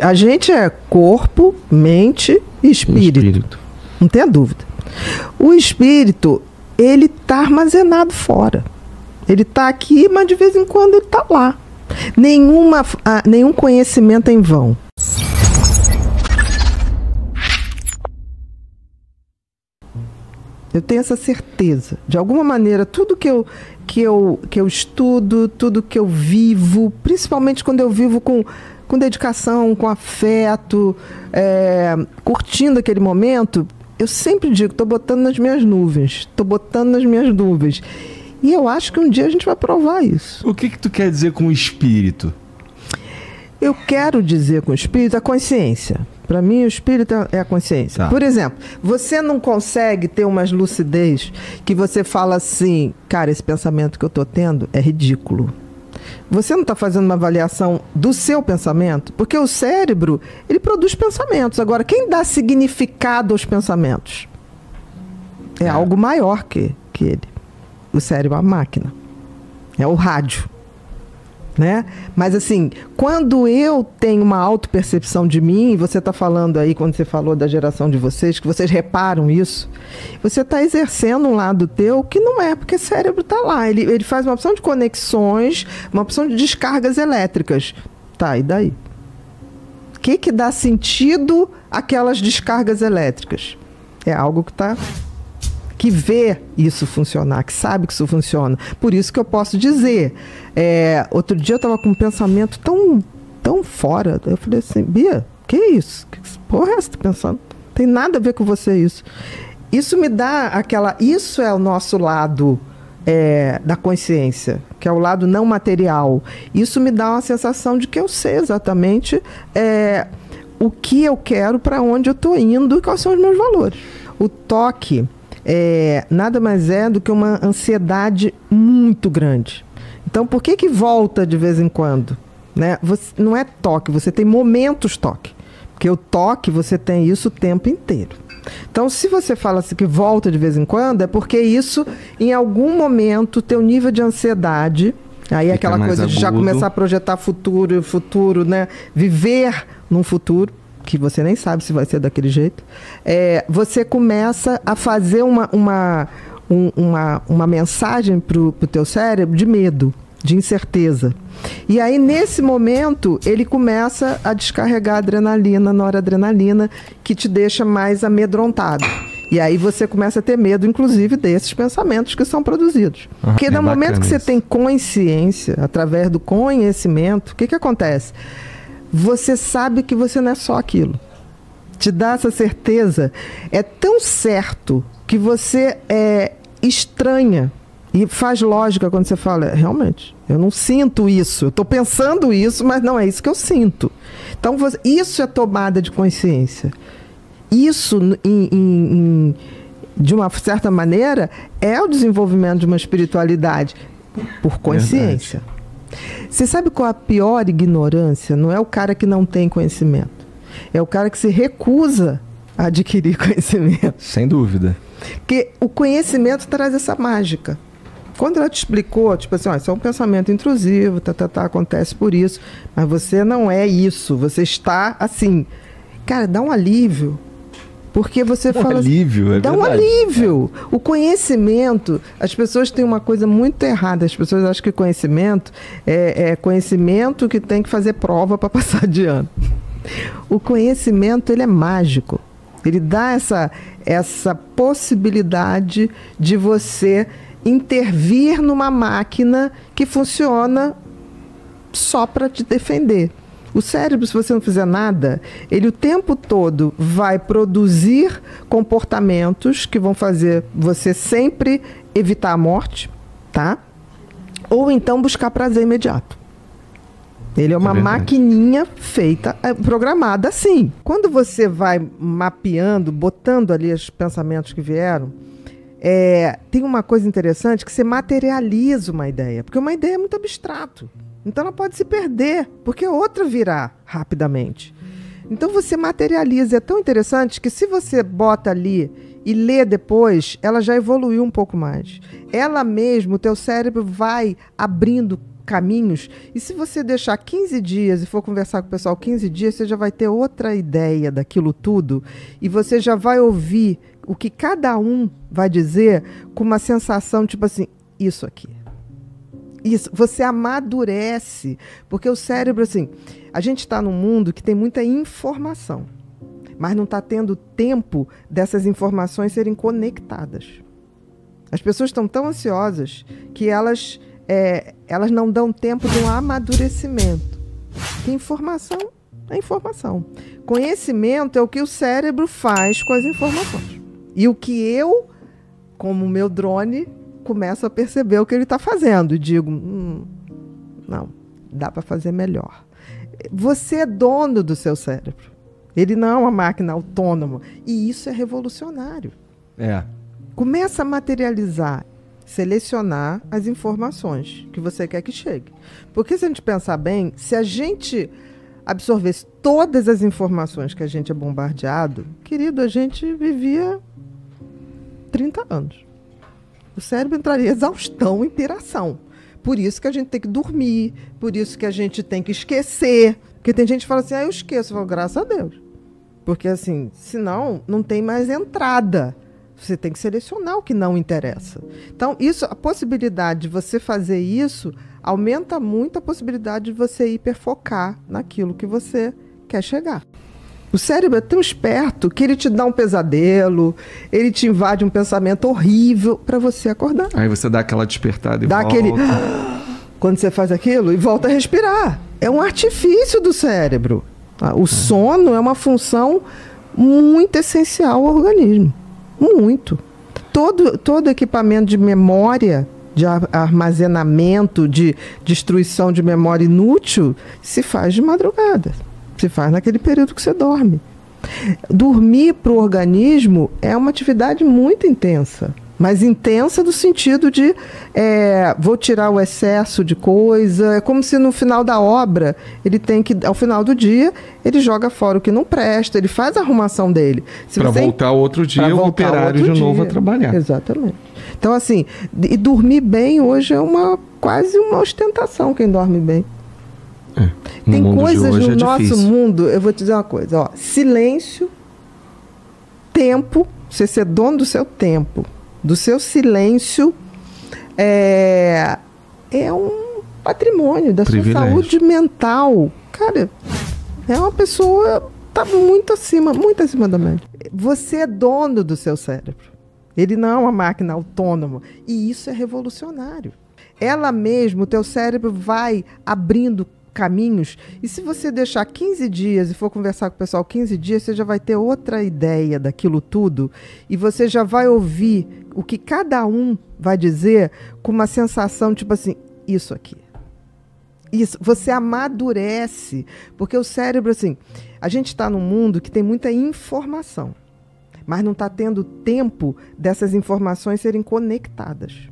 A gente é corpo, mente e espírito. Não tenha dúvida. O espírito, ele está armazenado fora. Ele está aqui, mas de vez em quando ele está lá. Nenhum conhecimento é em vão. Eu tenho essa certeza. De alguma maneira, tudo que eu estudo, tudo que eu vivo, principalmente quando eu vivo com dedicação, com afeto, curtindo aquele momento, eu sempre digo, estou botando nas minhas nuvens. E eu acho que um dia a gente vai provar isso. O que tu quer dizer com espírito? Eu quero dizer com espírito a consciência. Para mim, o espírito é a consciência. Tá. Por exemplo, você não consegue ter uma lucidez que você fala assim, cara, esse pensamento que eu estou tendo é ridículo. Você não está fazendo uma avaliação do seu pensamento? Porque o cérebro, ele produz pensamentos. Agora, quem dá significado aos pensamentos? É algo maior que ele. O cérebro é uma máquina. É o rádio. Né? Mas assim, quando eu tenho uma autopercepção de mim, você está falando aí, quando você falou da geração de vocês, que vocês reparam isso, você está exercendo um lado teu que não é, porque o cérebro está lá, ele faz uma opção de conexões, uma opção de descargas elétricas. Tá, e daí? O que dá sentido àquelas descargas elétricas? É algo que vê isso funcionar, que sabe que isso funciona. Por isso que eu posso dizer. Outro dia eu estava com um pensamento tão fora. Eu falei assim, Bia, que isso? Que porra é essa que você tá pensando? Não tem nada a ver com você isso. Isso me dá isso é o nosso lado da consciência, que é o lado não material. Isso me dá uma sensação de que eu sei exatamente o que eu quero, para onde eu estou indo e quais são os meus valores. O toque nada mais é do que uma ansiedade muito grande. Então, por que volta de vez em quando? Né? Não é toque, você tem momentos toque. Porque o toque, você tem isso o tempo inteiro. Então, se você fala assim que volta de vez em quando, é porque isso, em algum momento, teu nível de ansiedade, aí é aquela coisa de já começar a projetar futuro, né? Viver num futuro, que você nem sabe se vai ser daquele jeito, você começa a fazer uma mensagem para o teu cérebro de medo, de incerteza. E aí, nesse momento, ele começa a descarregar adrenalina, noradrenalina, que te deixa mais amedrontado. E aí você começa a ter medo, inclusive, desses pensamentos que são produzidos. Porque no momento que você tem consciência, através do conhecimento, o que acontece? Você sabe que você não é só aquilo. Te dá essa certeza. É tão certo que você estranha e faz lógica quando você fala, realmente, eu não sinto isso. Eu estou pensando isso, mas não é isso que eu sinto. Então, isso é tomada de consciência. Isso, de uma certa maneira, é o desenvolvimento de uma espiritualidade por consciência. Verdade. Você sabe qual é a pior ignorância? Não é o cara que não tem conhecimento. É o cara que se recusa a adquirir conhecimento. Sem dúvida. Porque o conhecimento traz essa mágica. Quando ela te explicou, tipo assim, isso é um pensamento intrusivo, acontece por isso, mas você não é isso, você está assim. Cara, dá um alívio. Porque você fala alívio, dá um alívio. O conhecimento, as pessoas têm uma coisa muito errada. As pessoas acham que conhecimento é conhecimento que tem que fazer prova para passar de ano. O conhecimento, ele é mágico. Ele dá essa possibilidade de você intervir numa máquina que funciona só para te defender. O cérebro, se você não fizer nada, ele o tempo todo vai produzir comportamentos que vão fazer você sempre evitar a morte, tá? Ou então buscar prazer imediato. Ele é uma maquininha feita, programada assim. Quando você vai mapeando, botando ali os pensamentos que vieram, tem uma coisa interessante que você materializa uma ideia, porque uma ideia é muito abstrato. Então ela pode se perder, porque outra virá rapidamente. Então você materializa. É tão interessante que se você bota ali e lê depois, ela já evoluiu um pouco mais. Ela mesmo, o teu cérebro vai abrindo caminhos. E se você deixar 15 dias e for conversar com o pessoal 15 dias, você já vai ter outra ideia daquilo tudo. E você já vai ouvir o que cada um vai dizer com uma sensação tipo assim, isso aqui. Isso, você amadurece. Porque o cérebro, assim, a gente está num mundo que tem muita informação, mas não está tendo tempo dessas informações serem conectadas. As pessoas estão tão ansiosas que elas não dão tempo de um amadurecimento. Que informação é informação. Conhecimento é o que o cérebro faz com as informações. E o que eu, como meu drone, começo a perceber o que ele está fazendo. E digo, não, dá para fazer melhor. Você é dono do seu cérebro. Ele não é uma máquina autônoma. E isso é revolucionário. Começa a materializar, selecionar as informações que você quer que chegue. Porque se a gente pensar bem, se a gente absorvesse todas as informações que a gente é bombardeado, querido, a gente vivia 30 anos. O cérebro entraria em exaustão, em piração. Por isso que a gente tem que dormir, por isso que a gente tem que esquecer. Porque tem gente que fala assim, eu esqueço. Eu falo, graças a Deus. Porque assim, senão não tem mais entrada. Você tem que selecionar o que não interessa. Então, a possibilidade de você fazer isso aumenta muito a possibilidade de você hiperfocar naquilo que você quer chegar. O cérebro é tão esperto que ele te dá um pesadelo, ele te invade um pensamento horrível para você acordar. Aí você dá aquela despertada e dá volta. Aquele... Quando você faz aquilo e volta a respirar. É um artifício do cérebro. O sono é uma função muito essencial ao organismo. Muito. Todo equipamento de memória, de armazenamento, de destruição de memória inútil, se faz de madrugada. Se faz naquele período que você dorme. Dormir para o organismo é uma atividade muito intensa. Mas intensa no sentido de vou tirar o excesso de coisa. É como se no final da obra, ele tem que, ao final do dia, ele joga fora o que não presta, ele faz a arrumação dele. Para voltar outro dia, o operário de novo a trabalhar. Exatamente. Então, assim, e dormir bem hoje é quase uma ostentação quem dorme bem. Tem coisas no nosso mundo, eu vou te dizer uma coisa, silêncio, tempo, você ser dono do seu tempo, do seu silêncio, é um patrimônio da sua saúde mental. Cara, é uma pessoa tá muito acima da média. Você é dono do seu cérebro. Ele não é uma máquina autônoma. E isso é revolucionário. Ela mesmo, o teu cérebro vai abrindo caminhos, e se você deixar 15 dias e for conversar com o pessoal 15 dias, você já vai ter outra ideia daquilo tudo, e você já vai ouvir o que cada um vai dizer com uma sensação tipo assim, isso aqui. Isso, você amadurece, porque o cérebro, assim, a gente está num mundo que tem muita informação, mas não está tendo tempo dessas informações serem conectadas.